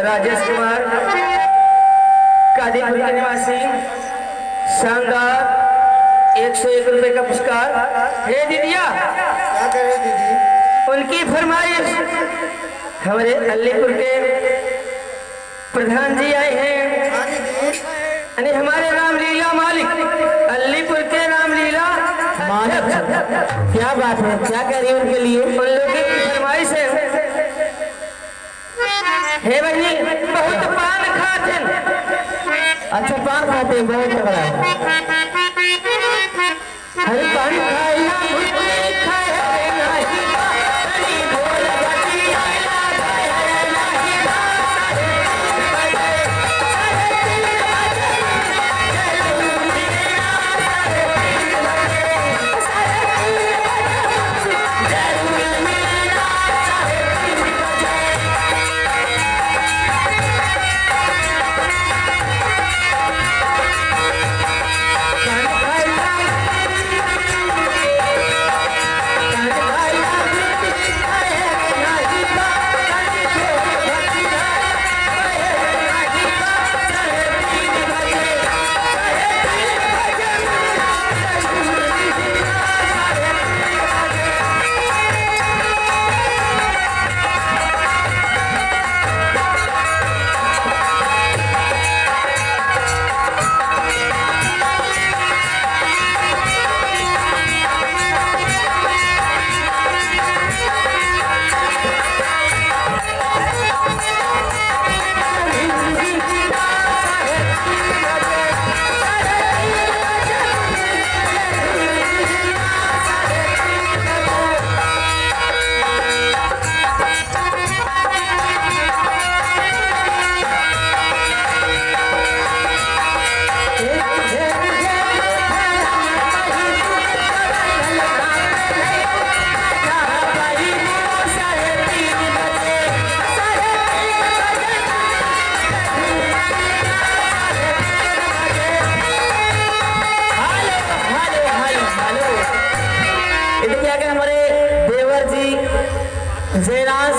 राजेश कुमार कादीपुर के निवासी शानदार 101 रुपए का पुरस्कार। हे दीदिया, क्या करे दीदी? उनकी फरमाइश हमारे अलीपुर के प्रधान जी आए हैं, हाँ दीदी। यानी हमारे रामलीला मालिक, अलीपुर के रामलीला मालिक। क्या बात है, क्या कह रही है उनके लिए? उन लोगों की फरमाइश है। हे बहनी, बहुत पान खाते। अच्छा, पान खाते हैं, बहुत तगड़ा है। हर पान खाया मुझे खाया नहीं बारी बोल बची आया नहीं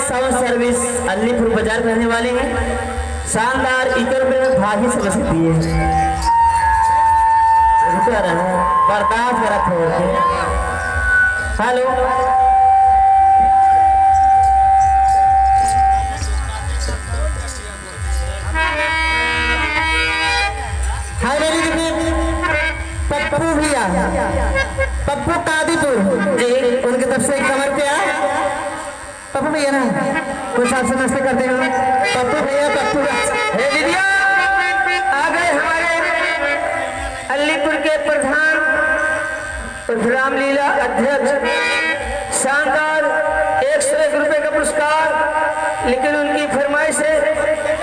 साउंड सर्विस अलीपुर बाजार में रहने वाले हैं। शानदार 1 रुपए में भागी समझ सकती है। रुका रहा, बर्दाश्त करा थोड़ा। हेलो, हाय मेरी दीदी पप्पू भैया, पप्पू कादीपुर जी, उनकी तरफ से कमर पे आ पप्पू भैया ना कुछ आपसे नमस्ते कर देगा। पप्पू भैया, पप्पू हे दीदिया, आ गए हमारे अलीपुर के प्रधान रामलीला अध्यक्ष। शानदार 101 रुपए का पुरस्कार, लेकिन उनकी फरमाइश है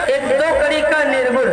1-2 कड़ी का निर्गुण।